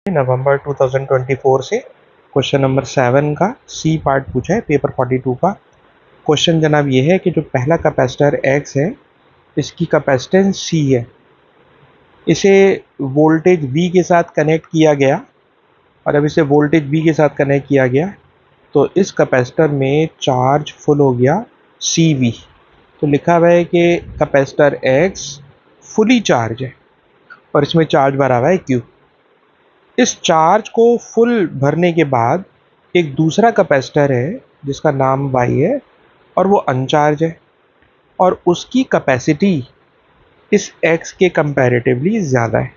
नवंबर 2024 से question number 7 का C part पूछा है पेपर 42 का। क्वेश्चन जनाब ये है कि जो पहला कैपेसिटर एक्स है इसकी कैपेसिटेंस सी है, इसे वोल्टेज वी के साथ कनेक्ट किया गया और अब इसे वोल्टेज वी के साथ कनेक्ट किया गया तो इस कैपेसिटर में चार्ज फुल हो गया सी वी। तो लिखा हुआ है कि कैपेसिटर एक्स फुली चार्ज है और इसमें चार्ज भरा हुआ है क्यू। इस चार्ज को फुल भरने के बाद एक दूसरा कैपेसिटर है जिसका नाम वाई है और वो अनचार्ज है और उसकी कैपेसिटी इस एक्स के कंपैरेटिवली ज़्यादा है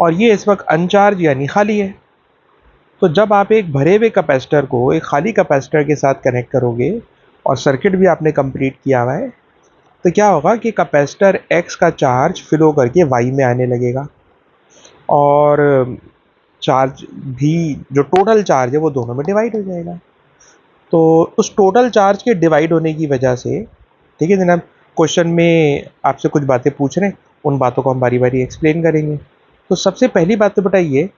और ये इस वक्त अनचार्ज यानी खाली है। तो जब आप एक भरे हुए कैपेसिटर को एक खाली कैपेसिटर के साथ कनेक्ट करोगे और सर्किट भी आपने कंप्लीट किया हुआ है तो क्या होगा कि कैपेसिटर एक्स का चार्ज फिल होकर के वाई में आने लगेगा और चार्ज भी जो टोटल चार्ज है वो दोनों में डिवाइड हो जाएगा। तो उस टोटल चार्ज के डिवाइड होने की वजह से, ठीक है जनाब, क्वेश्चन में आपसे कुछ बातें पूछ रहे हैं, उन बातों को हम बारी बारी एक्सप्लेन करेंगे। तो सबसे पहली बात तो बताइए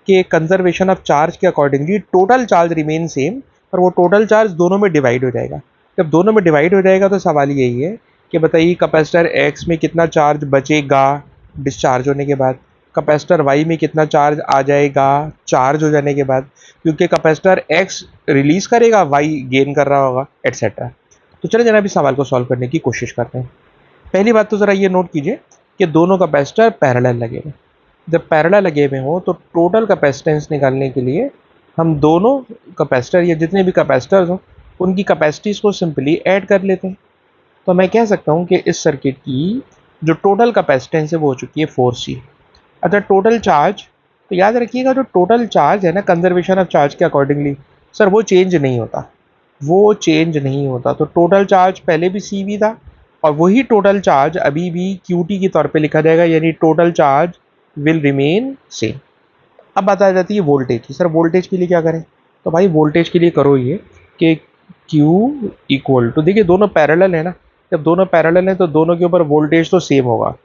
कि कंजर्वेशन ऑफ चार्ज के accordingly total charge remain same और वो टोटल चार्ज दोनों में डिवाइड हो जाएगा। जब दोनों में डिवाइड हो जाएगा तो सवाल यही है कि बताइए कैपेसिटर एक्स में कितना चार्ज बचेगा डिस्चार्ज होने के बाद, कैपेसिटर वाई में कितना चार्ज आ जाएगा चार्ज हो जाने के बाद, क्योंकि कैपेसिटर एक्स रिलीज करेगा वाई गेन कर रहा होगा एटसेट्रा। तो चलिए जरा अभी सवाल को सॉल्व करने की कोशिश करते हैं। पहली बात तो ज़रा ये नोट कीजिए कि दोनों कैपेसिटर पैरेलल लगे हुए। जब पैरेलल लगे हुए हों तो टोटल कैपेसिटेंस निकालने के लिए हम दोनों कैपेसिटर या जितने भी कैपेसिटर्स हों उनकी कैपेसिटीज़ को सिंपली ऐड कर लेते हैं। तो मैं कह सकता हूँ कि इस सर्किट की जो टोटल कैपेसिटेंस है वो हो चुकी है 4C। अच्छा, टोटल चार्ज, तो याद रखिएगा जो टोटल चार्ज है ना कंजर्वेशन ऑफ चार्ज के अकॉर्डिंगली सर वो चेंज नहीं होता, वो चेंज नहीं होता। तो टोटल चार्ज पहले भी सी वी था और वही टोटल चार्ज अभी भी क्यू टी के तौर पे लिखा जाएगा, यानी total charge will remain same. अब बात आ जाती है वोल्टेज की। सर वोल्टेज के लिए क्या करें? तो भाई वोल्टेज के लिए करो ये कि Q इक्वल टू, देखिए दोनों पैरेलल है ना, जब दोनों पैरेलल है तो दोनों के ऊपर वोल्टेज तो सेम होगा,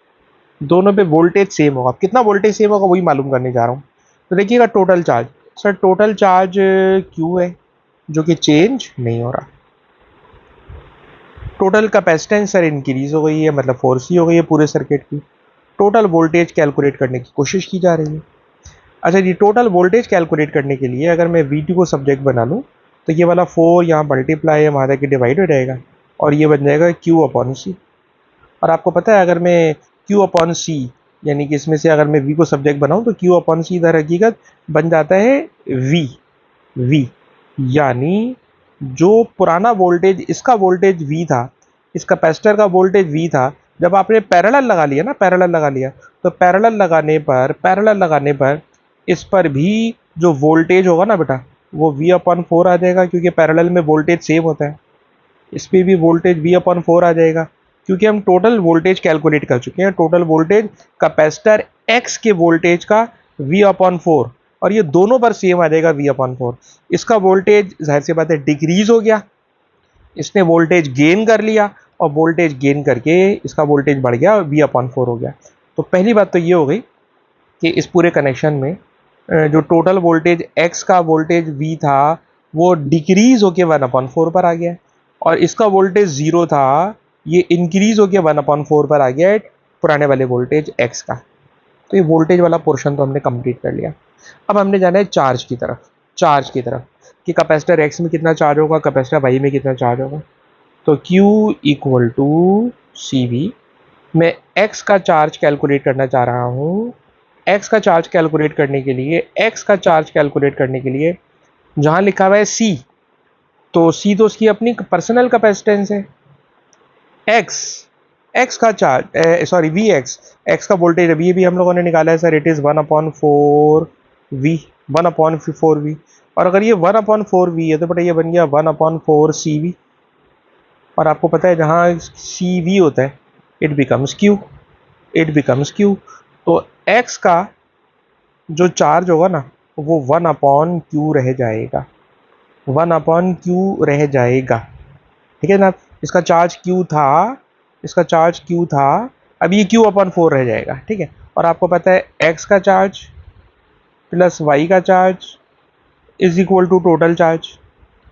दोनों पे वोल्टेज सेम होगा। कितना वोल्टेज सेम होगा वही मालूम करने जा रहा हूँ। तो देखिएगा total charge, sir total charge Q है जो कि चेंज नहीं हो रहा। टोटल कैपेसिटेंस सर इंक्रीज हो गई है, मतलब 4C हो गई है पूरे सर्किट की। टोटल वोल्टेज कैलकुलेट करने की कोशिश की जा रही है। अच्छा जी, टोटल वोल्टेज कैलकुलेट करने के लिए अगर मैं V2 को सब्जेक्ट बना लूँ तो ये वाला 4 यहाँ मल्टीप्लाई है वहाँ तक डिवाइड हो जाएगा और ये बन जाएगा Q अपॉन C। और आपको पता है अगर मैं Q अपॉन C यानी कि इसमें से अगर मैं V को सब्जेक्ट बनाऊँ तो Q अपॉन C इधर हकीकत बन जाता है V, यानी जो पुराना वोल्टेज इसका वोल्टेज V था, इस कैपेसिटर का वोल्टेज V था, जब आपने पैरेलल लगा लिया ना, पैरेलल लगा लिया तो पैरेलल लगाने पर इस पर भी जो वोल्टेज होगा ना बेटा वो V अपॉन 4 आ जाएगा, क्योंकि पैरेलल में वोल्टेज सेम होता है। इस पर भी वोल्टेज V अपॉन 4 आ जाएगा क्योंकि हम टोटल वोल्टेज कैलकुलेट कर चुके हैं। टोटल वोल्टेज कैपेसिटर X के वोल्टेज का V अपॉन 4 और ये दोनों पर सेम आ जाएगा V अपॉन 4। इसका वोल्टेज जाहिर सी बात है डिक्रीज हो गया, इसने वोल्टेज गेन कर लिया और वोल्टेज गेन करके इसका वोल्टेज बढ़ गया और V अपॉन 4 हो गया। तो पहली बात तो ये हो गई कि इस पूरे कनेक्शन में जो टोटल वोल्टेज X का वोल्टेज V था वो डिक्रीज होके 1/4 पर आ गया और इसका वोल्टेज 0 था, ये इंक्रीज होके 1/4 पर आ गया पुराने वाले वोल्टेज X का। तो ये वोल्टेज वाला पोर्शन तो हमने कंप्लीट कर लिया। अब हमने जाना है चार्ज की तरफ, कि कैपेसिटर X में कितना चार्ज होगा, कैपेसिटर Y में कितना चार्ज होगा। तो Q equal to C V. मैं X का चार्ज कैलकुलेट करना चाह रहा हूँ। X का चार्ज कैलकुलेट करने के लिए जहाँ लिखा हुआ है C, तो C तो उसकी अपनी पर्सनल कैपेसिटेंस है। X का चार्ज सॉरी X का वोल्टेज अभी भी हम लोगों ने निकाला है सर, इट इज़ 1/4V और अगर ये 1/4V है तो बेटा ये बन गया 1/4CV। और आपको पता है जहाँ CV होता है इट बिकम्स Q। तो X का जो चार्ज होगा ना वो 1/Q रह जाएगा, 1/Q रह जाएगा। ठीक है ना, इसका चार्ज Q था, अब ये Q/4 रह जाएगा। ठीक है, और आपको पता है X का चार्ज प्लस वाई का charge is equal to total charge.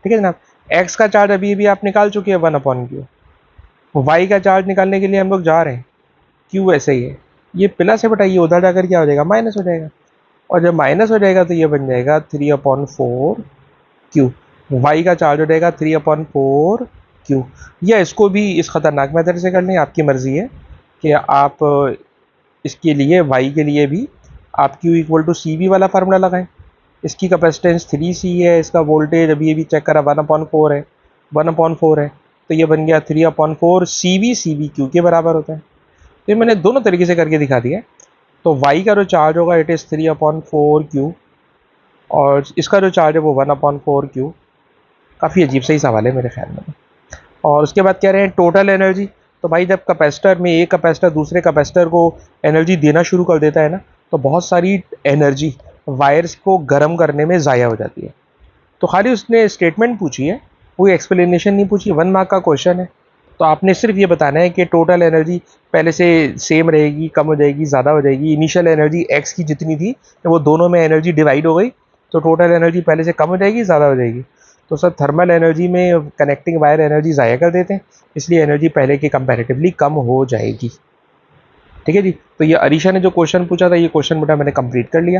ठीक है जनाब, एक्स का चार्ज अभी भी आप निकाल चुके हैं 1/q, वाई का चार्ज निकालने के लिए हम लोग जा रहे हैं, क्यू ऐसे ही है, ये प्लस है बेटा, ये उधर जाकर क्या हो जाएगा, माइनस हो जाएगा, और जब माइनस हो जाएगा तो ये बन जाएगा 3/4 क्यू, वाई का चार्ज हो जाएगा 3/4 क्यू। या इसको भी इस खतरनाक मेथड से कर लें, आपकी मर्जी है कि आप इसके लिए वाई के लिए भी आप Q equal to C B वाला फार्मूला लगाएं। इसकी कैपेसिटेंस 3C है, इसका वोल्टेज अभी अभी चेक करा 1/4 है, 1/4 है, तो ये बन गया 3/4 सी बी क्यू के बराबर होता है। तो ये मैंने दोनों तरीके से करके दिखा दिया। तो वाई का जो चार्ज होगा इट इज़ 3/4 क्यू, और इसका जो चार्ज है वो 1/4 क्यू। काफ़ी अजीब सा ही सवाल है मेरे ख्याल में। और उसके बाद कह रहे हैं टोटल एनर्जी। तो भाई जब कैपेसिटर में एक कैपेसिटर दूसरे कैपेसिटर को एनर्जी देना शुरू कर देता है ना, तो बहुत सारी एनर्जी वायर्स को गर्म करने में ज़ाया हो जाती है। तो खाली उसने स्टेटमेंट पूछी है, कोई एक्सप्लेनेशन नहीं पूछी, 1 मार्क का क्वेश्चन है। तो आपने सिर्फ ये बताना है कि टोटल एनर्जी पहले से सेम रहेगी, कम हो जाएगी, ज़्यादा हो जाएगी, इनिशियल एनर्जी एक्स की जितनी थी वो दोनों में एनर्जी डिवाइड हो गई, तो टोटल एनर्जी पहले से कम हो जाएगी, ज़्यादा हो जाएगी। तो सर थर्मल एनर्जी में कनेक्टिंग वायर एनर्जी ज़ाया कर देते हैं, इसलिए एनर्जी पहले के कंपैरेटिवली कम हो जाएगी। ठीक है जी, तो ये अरीशा ने जो क्वेश्चन पूछा था, ये क्वेश्चन बेटा मैंने कंप्लीट कर लिया।